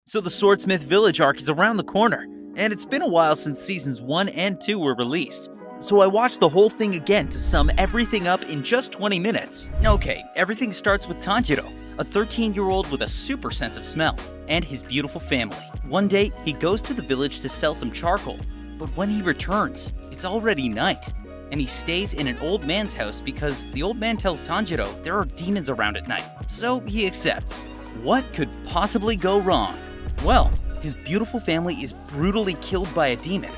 So the Swordsmith Village arc is around the corner, and it's been a while since seasons 1 and 2 were released. So I watched the whole thing again to sum everything up in just 20 minutes. Okay, everything starts with Tanjiro, a 13-year-old with a super sense of smell, and his beautiful family. One day, he goes to the village to sell some charcoal, but when he returns, it's already night, and he stays in an old man's house because the old man tells Tanjiro there are demons around at night, so he accepts. What could possibly go wrong? Well, his beautiful family is brutally killed by a demon,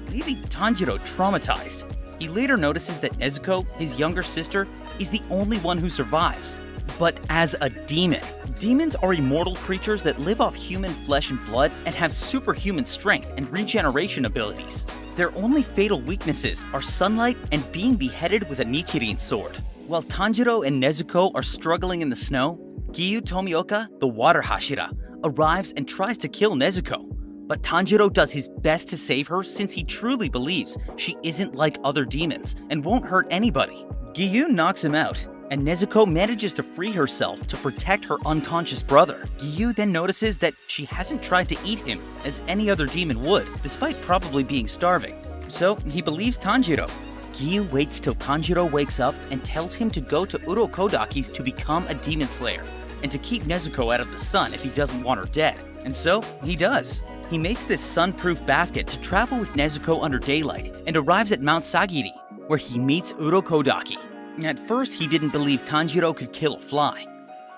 leaving Tanjiro traumatized. He later notices that Nezuko, his younger sister, is the only one who survives, but as a demon. Demons are immortal creatures that live off human flesh and blood and have superhuman strength and regeneration abilities. Their only fatal weaknesses are sunlight and being beheaded with a Nichirin sword. While Tanjiro and Nezuko are struggling in the snow, Giyu Tomioka, the water Hashira, arrives and tries to kill Nezuko. But Tanjiro does his best to save her since he truly believes she isn't like other demons and won't hurt anybody. Giyu knocks him out, and Nezuko manages to free herself to protect her unconscious brother. Giyu then notices that she hasn't tried to eat him as any other demon would, despite probably being starving. So he believes Tanjiro. Giyu waits till Tanjiro wakes up and tells him to go to Urokodaki's to become a demon slayer, and to keep Nezuko out of the sun if he doesn't want her dead. And so, he does. He makes this sun-proof basket to travel with Nezuko under daylight and arrives at Mount Sagiri, where he meets Urokodaki. At first, he didn't believe Tanjiro could kill a fly.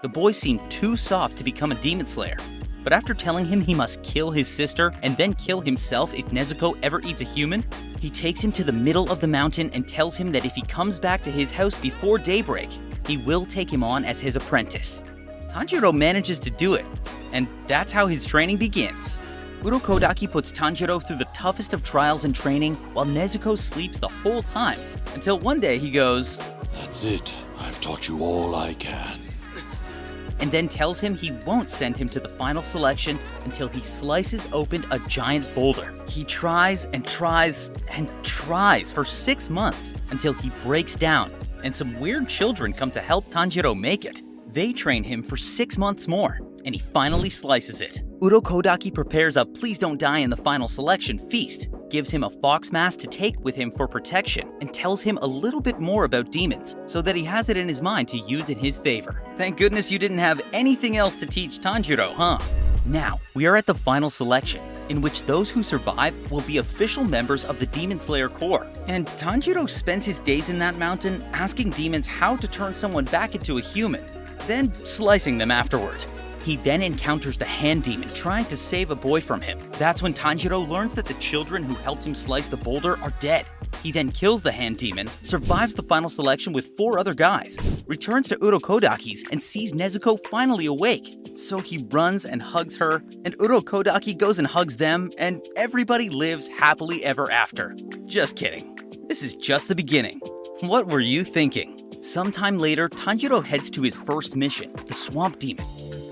The boy seemed too soft to become a demon slayer, but after telling him he must kill his sister and then kill himself if Nezuko ever eats a human, he takes him to the middle of the mountain and tells him that if he comes back to his house before daybreak, he will take him on as his apprentice. Tanjiro manages to do it, and that's how his training begins. Urokodaki puts Tanjiro through the toughest of trials and training while Nezuko sleeps the whole time, until one day he goes, "That's it, I've taught you all I can." And then tells him he won't send him to the final selection until he slices open a giant boulder. He tries and tries and tries for 6 months until he breaks down, and some weird children come to help Tanjiro make it. They train him for 6 months more, and he finally slices it. Urokodaki prepares a please don't die in the final selection feast, gives him a fox mask to take with him for protection, and tells him a little bit more about demons so that he has it in his mind to use in his favor. Thank goodness you didn't have anything else to teach Tanjiro, huh? Now, we are at the final selection, in which those who survive will be official members of the Demon Slayer Corps. And Tanjiro spends his days in that mountain asking demons how to turn someone back into a human, then slicing them afterward. He then encounters the hand demon trying to save a boy from him. That's when Tanjiro learns that the children who helped him slice the boulder are dead. He then kills the hand demon, survives the final selection with 4 other guys, returns to Urokodaki's and sees Nezuko finally awake. So he runs and hugs her, and Urokodaki goes and hugs them, and everybody lives happily ever after. Just kidding. This is just the beginning. What were you thinking? Sometime later, Tanjiro heads to his first mission, the Swamp Demon.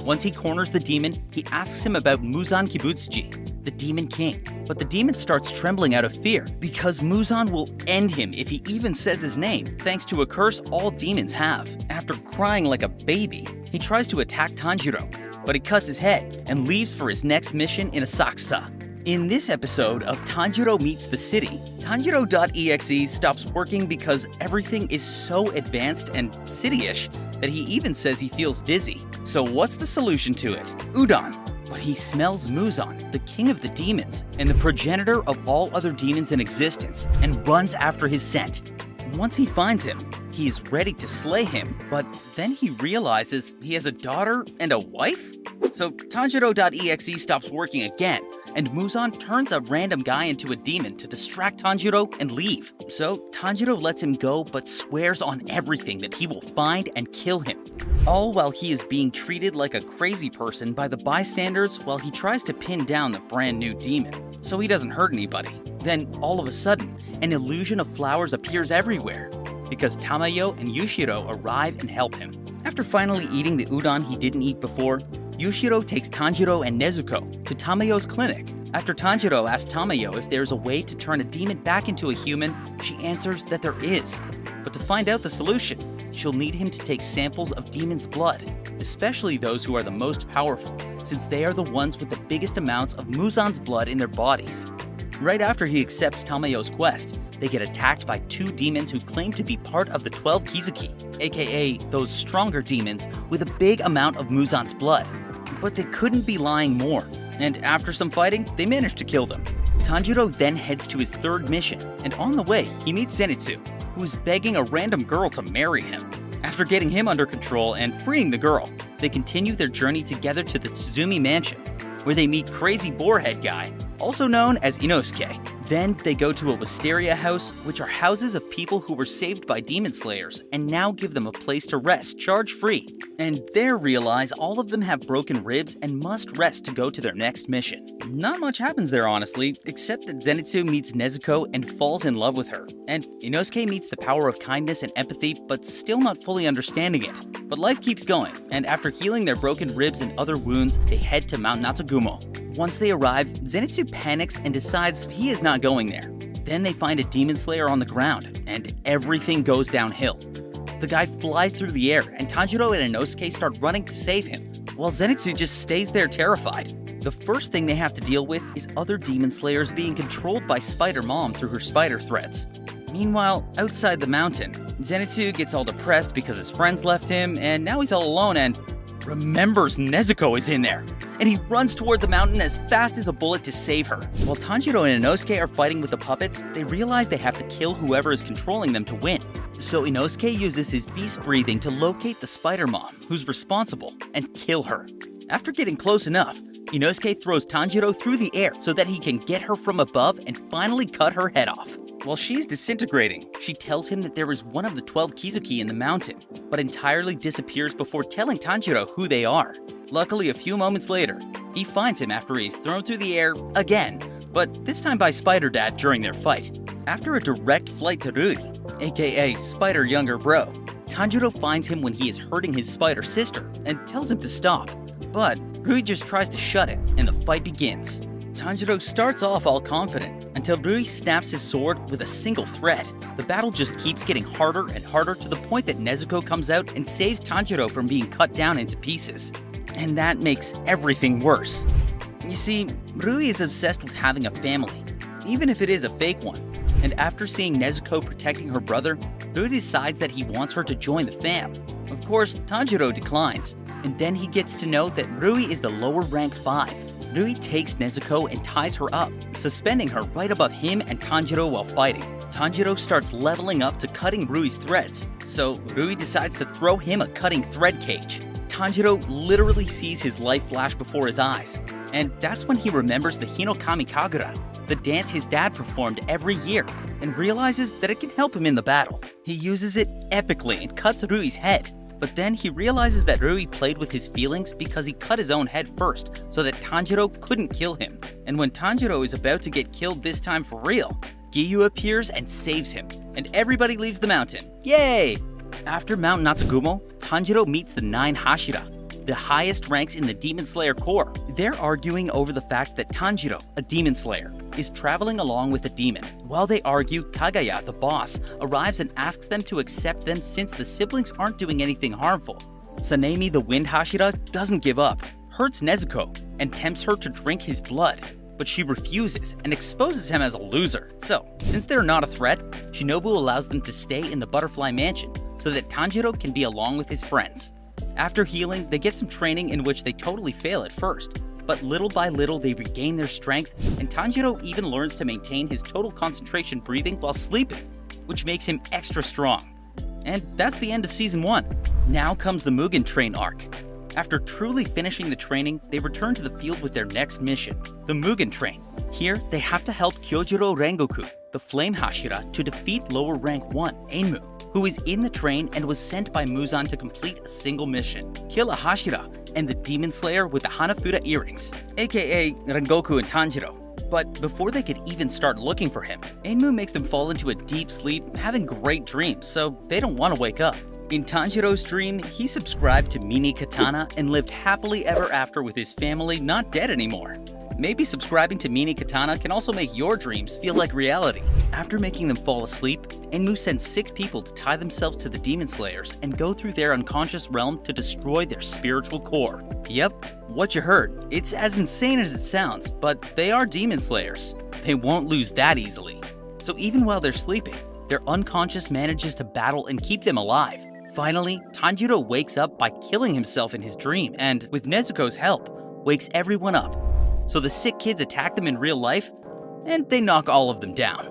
Once he corners the demon, he asks him about Muzan Kibutsuji, the Demon King. But the demon starts trembling out of fear, because Muzan will end him if he even says his name, thanks to a curse all demons have. After crying like a baby, he tries to attack Tanjiro, but he cuts his head and leaves for his next mission in Asakusa. In this episode of Tanjiro Meets the City, Tanjiro.exe stops working because everything is so advanced and city-ish that he even says he feels dizzy. So what's the solution to it? Udon. But he smells Muzan, the king of the demons, and the progenitor of all other demons in existence, and runs after his scent. Once he finds him, he is ready to slay him, but then he realizes he has a daughter and a wife? So Tanjiro.exe stops working again, and Muzan turns a random guy into a demon to distract Tanjiro and leave. So Tanjiro lets him go but swears on everything that he will find and kill him. All while he is being treated like a crazy person by the bystanders while he tries to pin down the brand new demon, so he doesn't hurt anybody. Then all of a sudden, an illusion of flowers appears everywhere, because Tamayo and Yushiro arrive and help him. After finally eating the udon he didn't eat before, Yushiro takes Tanjiro and Nezuko to Tamayo's clinic. After Tanjiro asks Tamayo if there's a way to turn a demon back into a human, she answers that there is. But to find out the solution, she'll need him to take samples of demons' blood, especially those who are the most powerful. since they are the ones with the biggest amounts of Muzan's blood in their bodies. Right after he accepts Tamayo's quest, they get attacked by 2 demons who claim to be part of the 12 Kizuki, aka those stronger demons with a big amount of Muzan's blood. But they couldn't be lying more, and after some fighting, they managed to kill them. Tanjiro then heads to his 3rd mission, and on the way, he meets Zenitsu, who is begging a random girl to marry him. After getting him under control and freeing the girl, they continue their journey together to the Tsuzumi Mansion, where they meet Crazy Boarhead Guy, also known as Inosuke. Then they go to a Wisteria house, which are houses of people who were saved by demon slayers and now give them a place to rest charge-free. And there realize all of them have broken ribs and must rest to go to their next mission. Not much happens there honestly, except that Zenitsu meets Nezuko and falls in love with her, and Inosuke meets the power of kindness and empathy but still not fully understanding it. But life keeps going, and after healing their broken ribs and other wounds, they head to Mount Natagumo. Once they arrive, Zenitsu panics and decides he is not going there. Then they find a demon slayer on the ground, and everything goes downhill. The guy flies through the air, and Tanjiro and Inosuke start running to save him, while Zenitsu just stays there terrified. The first thing they have to deal with is other demon slayers being controlled by Spider Mom through her spider threads. Meanwhile, outside the mountain, Zenitsu gets all depressed because his friends left him, and now he's all alone and remembers Nezuko is in there, and he runs toward the mountain as fast as a bullet to save her. While Tanjiro and Inosuke are fighting with the puppets, they realize they have to kill whoever is controlling them to win. So Inosuke uses his beast breathing to locate the Spider Mom, who's responsible, and kill her. After getting close enough, Inosuke throws Tanjiro through the air so that he can get her from above and finally cut her head off. While she's disintegrating, she tells him that there is one of the 12 Kizuki in the mountain, but entirely disappears before telling Tanjiro who they are. Luckily, a few moments later, he finds him after he's thrown through the air again, but this time by Spider Dad during their fight. After a direct flight to Rui, aka Spider Younger Bro, Tanjiro finds him when he is hurting his spider sister and tells him to stop, but Rui just tries to shut it and the fight begins. Tanjiro starts off all confident until Rui snaps his sword with a single thread. The battle just keeps getting harder and harder to the point that Nezuko comes out and saves Tanjiro from being cut down into pieces. And that makes everything worse. You see, Rui is obsessed with having a family, even if it is a fake one. And after seeing Nezuko protecting her brother, Rui decides that he wants her to join the fam. Of course, Tanjiro declines, and then he gets to know that Rui is the lower rank 5. Rui takes Nezuko and ties her up, suspending her right above him and Tanjiro while fighting. Tanjiro starts leveling up to cutting Rui's threads, so Rui decides to throw him a cutting thread cage. Tanjiro literally sees his life flash before his eyes, and that's when he remembers the Hinokami Kagura, the dance his dad performed every year, and realizes that it can help him in the battle. He uses it epically and cuts Rui's head. But then he realizes that Rui played with his feelings because he cut his own head first so that Tanjiro couldn't kill him. And when Tanjiro is about to get killed this time for real, Giyu appears and saves him, and everybody leaves the mountain. Yay! After Mount Natagumo, Tanjiro meets the 9 Hashira, the highest ranks in the Demon Slayer Corps. They're arguing over the fact that Tanjiro, a Demon Slayer, is traveling along with a demon. While they argue, Kagaya, the boss, arrives and asks them to accept them since the siblings aren't doing anything harmful. Sanemi, the Wind Hashira, doesn't give up, hurts Nezuko, and tempts her to drink his blood, but she refuses and exposes him as a loser. So, since they're not a threat, Shinobu allows them to stay in the Butterfly Mansion so that Tanjiro can be along with his friends. After healing, they get some training in which they totally fail at first, but little by little they regain their strength, and Tanjiro even learns to maintain his total concentration breathing while sleeping, which makes him extra strong. And that's the end of Season 1. Now comes the Mugen Train arc. After truly finishing the training, they return to the field with their next mission, the Mugen Train. Here, they have to help Kyojuro Rengoku, the Flame Hashira, to defeat lower rank 1, Enmu, who is in the train and was sent by Muzan to complete a single mission. Kill a Hashira and the Demon Slayer with the Hanafuda earrings, aka Rengoku and Tanjiro. But before they could even start looking for him, Enmu makes them fall into a deep sleep, having great dreams, so they don't want to wake up. In Tanjiro's dream, he subscribed to Mini Katana and lived happily ever after with his family not dead anymore. Maybe subscribing to Mini Katana can also make your dreams feel like reality. After making them fall asleep, Enmu sends 6 people to tie themselves to the Demon Slayers and go through their unconscious realm to destroy their spiritual core. Yep, what you heard. It's as insane as it sounds, but they are Demon Slayers. They won't lose that easily. So even while they're sleeping, their unconscious manages to battle and keep them alive. Finally, Tanjiro wakes up by killing himself in his dream and, with Nezuko's help, wakes everyone up. So the sick kids attack them in real life, and they knock all of them down.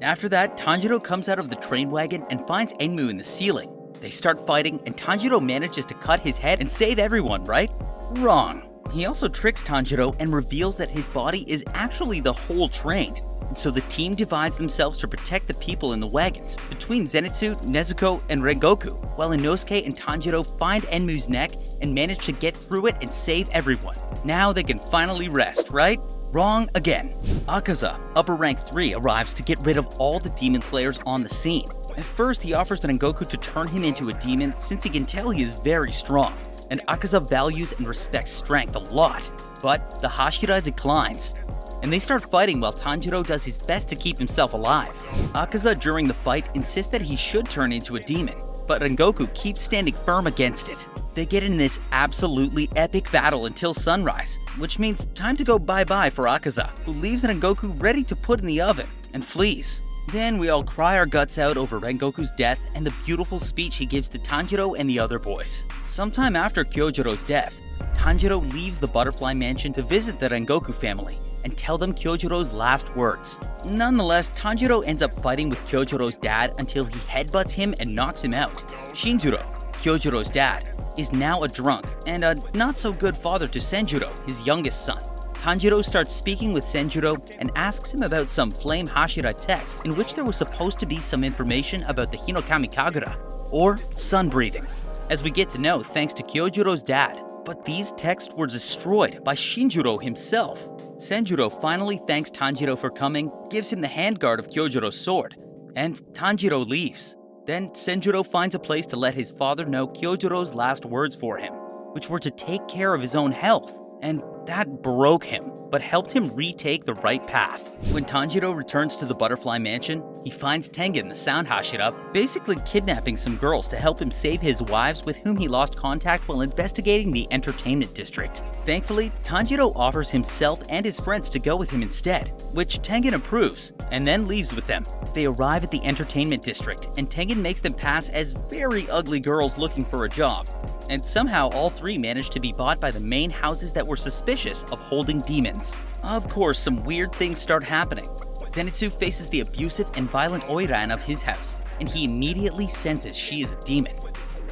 After that, Tanjiro comes out of the train wagon and finds Enmu in the ceiling. They start fighting, and Tanjiro manages to cut his head and save everyone, right? Wrong. He also tricks Tanjiro and reveals that his body is actually the whole train. So the team divides themselves to protect the people in the wagons between Zenitsu, Nezuko, and Rengoku, while Inosuke and Tanjiro find Enmu's neck and manage to get through it and save everyone. Now they can finally rest, right? Wrong again. Akaza, upper rank 3, arrives to get rid of all the Demon Slayers on the scene. At first, he offers Rengoku to turn him into a demon since he can tell he is very strong, and Akaza values and respects strength a lot. But the Hashira declines, and they start fighting while Tanjiro does his best to keep himself alive. Akaza during the fight insists that he should turn into a demon, but Rengoku keeps standing firm against it. They get in this absolutely epic battle until sunrise, which means time to go bye-bye for Akaza, who leaves Rengoku ready to put in the oven and flees. Then we all cry our guts out over Rengoku's death and the beautiful speech he gives to Tanjiro and the other boys. Sometime after Kyojiro's death, Tanjiro leaves the Butterfly Mansion to visit the Rengoku family and tell them Kyojiro's last words. Nonetheless, Tanjiro ends up fighting with Kyojiro's dad until he headbutts him and knocks him out. Shinjiro, Kyojiro's dad, is now a drunk and a not-so-good father to Senjuro, his youngest son. Tanjiro starts speaking with Senjuro and asks him about some Flame Hashira text in which there was supposed to be some information about the Hinokami Kagura, or sun breathing, as we get to know thanks to Kyojiro's dad. But these texts were destroyed by Shinjuro himself. Senjuro finally thanks Tanjiro for coming, gives him the handguard of Kyojiro's sword, and Tanjiro leaves. Then Senjuro finds a place to let his father know Kyojiro's last words for him, which were to take care of his own health, and that broke him, but helped him retake the right path. When Tanjiro returns to the Butterfly Mansion, he finds Tengen, the Sound Hashira, basically kidnapping some girls to help him save his wives with whom he lost contact while investigating the entertainment district. Thankfully, Tanjiro offers himself and his friends to go with him instead, which Tengen approves, and then leaves with them. They arrive at the entertainment district, and Tengen makes them pass as very ugly girls looking for a job. And somehow all 3 managed to be bought by the main houses that were suspicious of holding demons. Of course, some weird things start happening. Zenitsu faces the abusive and violent Oiran of his house, and he immediately senses she is a demon.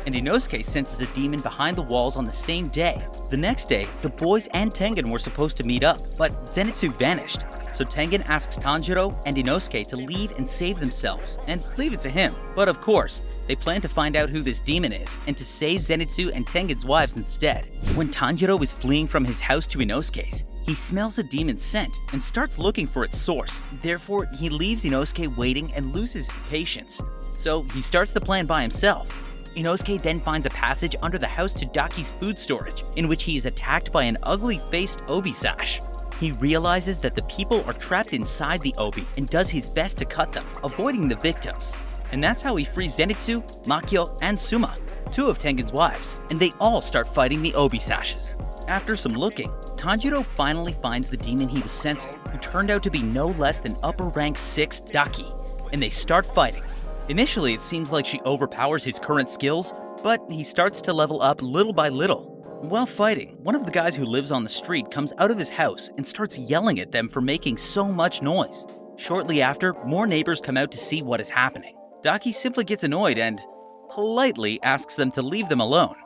And Inosuke senses a demon behind the walls on the same day. The next day, the boys and Tengen were supposed to meet up, but Zenitsu vanished. So Tengen asks Tanjiro and Inosuke to leave and save themselves, and leave it to him. But of course, they plan to find out who this demon is, and to save Zenitsu and Tengen's wives instead. When Tanjiro is fleeing from his house to Inosuke's, he smells a demon's scent and starts looking for its source. Therefore, he leaves Inosuke waiting and loses his patience. So he starts the plan by himself. Inosuke then finds a passage under the house to Daki's food storage, in which he is attacked by an ugly-faced Obisash. He realizes that the people are trapped inside the Obi and does his best to cut them, avoiding the victims. And that's how he frees Zenitsu, Makio, and Suma, 2 of Tengen's wives, and they all start fighting the Obisashes. After some looking, Tanjiro finally finds the demon he was sensing, who turned out to be no less than upper rank 6 Daki, and they start fighting. Initially, it seems like she overpowers his current skills, but he starts to level up little by little. While fighting, one of the guys who lives on the street comes out of his house and starts yelling at them for making so much noise. Shortly after, more neighbors come out to see what is happening. Daki simply gets annoyed and politely asks them to leave them alone.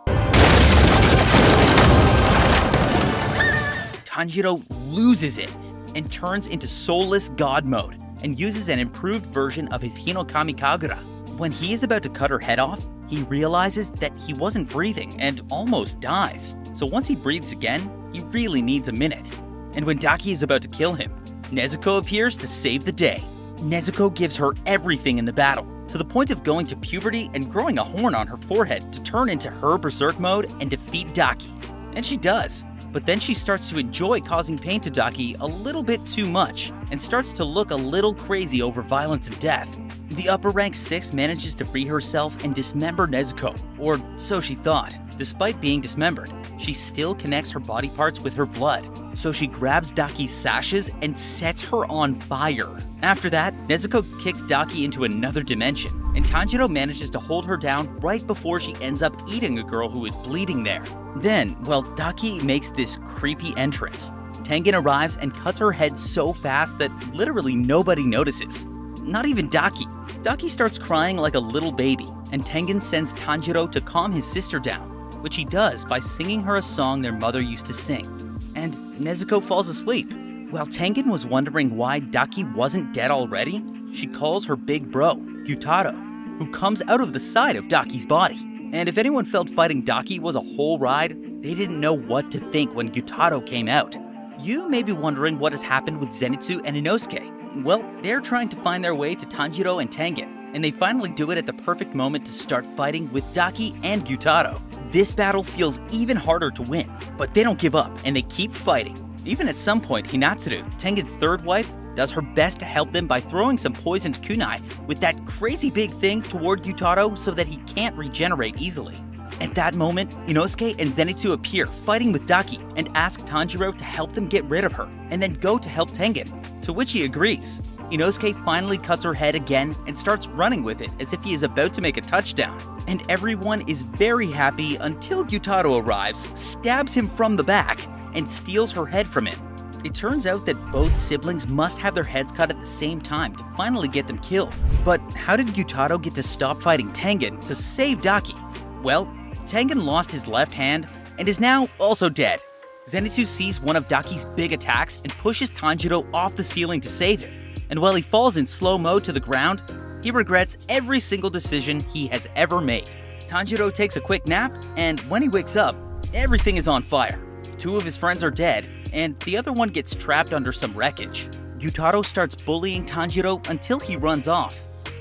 Tanjiro loses it and turns into soulless god mode and uses an improved version of his Hinokami Kagura. When he is about to cut her head off, he realizes that he wasn't breathing and almost dies. So once he breathes again, he really needs a minute. And when Daki is about to kill him, Nezuko appears to save the day. Nezuko gives her everything in the battle, to the point of going to puberty and growing a horn on her forehead to turn into her berserk mode and defeat Daki. And she does. But then she starts to enjoy causing pain to Daki a little bit too much, and starts to look a little crazy over violence and death. The upper rank 6 manages to free herself and dismember Nezuko, or so she thought. Despite being dismembered, she still connects her body parts with her blood, so she grabs Daki's sashes and sets her on fire. After that, Nezuko kicks Daki into another dimension, and Tanjiro manages to hold her down right before she ends up eating a girl who is bleeding there. Then, while Daki makes this creepy entrance, Tengen arrives and cuts her head so fast that literally nobody notices. Not even Daki. Daki starts crying like a little baby, and Tengen sends Tanjiro to calm his sister down, which he does by singing her a song their mother used to sing. And Nezuko falls asleep. While Tengen was wondering why Daki wasn't dead already, she calls her big bro, Gyutaro, who comes out of the side of Daki's body. And if anyone felt fighting Daki was a whole ride, they didn't know what to think when Gyutaro came out. You may be wondering what has happened with Zenitsu and Inosuke. Well, they're trying to find their way to Tanjiro and Tengen, and they finally do it at the perfect moment to start fighting with Daki and Gyutaro. This battle feels even harder to win, but they don't give up and they keep fighting. Even at some point, Hinatsuru, Tengen's third wife, does her best to help them by throwing some poisoned kunai with that crazy big thing toward Gyutaro so that he can't regenerate easily. At that moment, Inosuke and Zenitsu appear fighting with Daki and ask Tanjiro to help them get rid of her and then go to help Tengen, to which he agrees. Inosuke finally cuts her head again and starts running with it as if he is about to make a touchdown. And everyone is very happy until Gyutaro arrives, stabs him from the back, and steals her head from him. It turns out that both siblings must have their heads cut at the same time to finally get them killed. But how did Gyutaro get to stop fighting Tengen to save Daki? Well, Tengen lost his left hand and is now also dead. Zenitsu sees one of Daki's big attacks and pushes Tanjiro off the ceiling to save him. And while he falls in slow-mo to the ground, he regrets every single decision he has ever made. Tanjiro takes a quick nap, and when he wakes up, everything is on fire. 2 of his friends are dead, and the other one gets trapped under some wreckage. Gyutaro starts bullying Tanjiro until he runs off.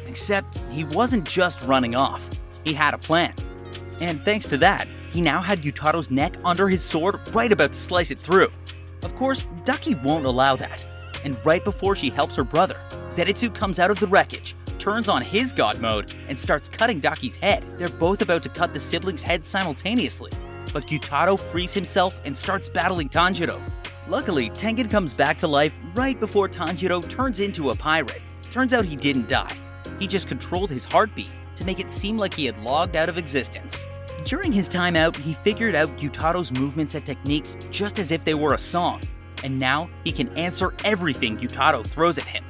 Except he wasn't just running off, he had a plan. And thanks to that, he now had Gyutaro's neck under his sword right about to slice it through. Of course, Daki won't allow that. And right before she helps her brother, Zenitsu comes out of the wreckage, turns on his god mode, and starts cutting Daki's head. They're both about to cut the siblings' heads simultaneously, but Gyutaro frees himself and starts battling Tanjiro. Luckily, Tengen comes back to life right before Tanjiro turns into a pirate. Turns out he didn't die. He just controlled his heartbeat to make it seem like he had logged out of existence. During his time out, he figured out Gyutaro's movements and techniques just as if they were a song, and now he can answer everything Gyutaro throws at him.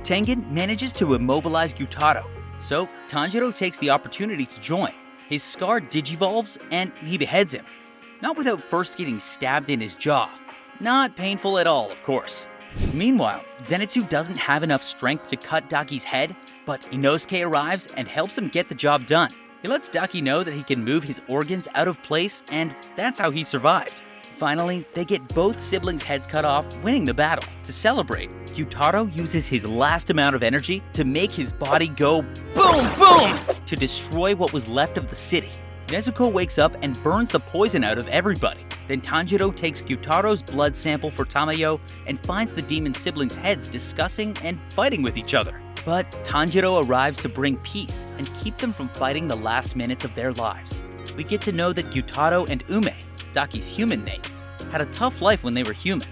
Tengen manages to immobilize Gyutaro, so Tanjiro takes the opportunity to join. His scar digivolves and he beheads him, not without first getting stabbed in his jaw. Not painful at all, of course. Meanwhile, Zenitsu doesn't have enough strength to cut Daki's head, but Inosuke arrives and helps him get the job done. He lets Daki know that he can move his organs out of place, and that's how he survived. Finally, they get both siblings' heads cut off, winning the battle. To celebrate, Gyutaro uses his last amount of energy to make his body go boom boom to destroy what was left of the city. Nezuko wakes up and burns the poison out of everybody. Then Tanjiro takes Gyutaro's blood sample for Tamayo and finds the demon siblings' heads discussing and fighting with each other. But Tanjiro arrives to bring peace and keep them from fighting the last minutes of their lives. We get to know that Gyutaro and Ume, Daki's human name, had a tough life when they were human.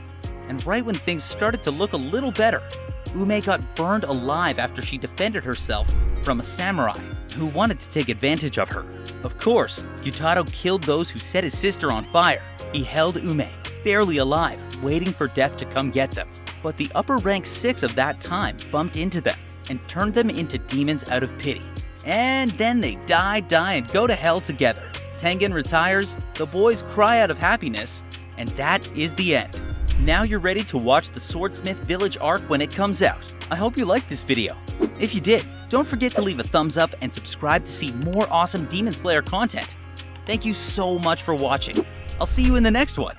And right when things started to look a little better, Ume got burned alive after she defended herself from a samurai who wanted to take advantage of her. Of course, Gyutaro killed those who set his sister on fire. He held Ume, barely alive, waiting for death to come get them. But the upper rank 6 of that time bumped into them and turned them into demons out of pity. And then they die, and go to hell together. Tengen retires, the boys cry out of happiness, and that is the end. Now you're ready to watch the Swordsmith Village arc when it comes out. I hope you liked this video. If you did, don't forget to leave a thumbs up and subscribe to see more awesome Demon Slayer content. Thank you so much for watching. I'll see you in the next one.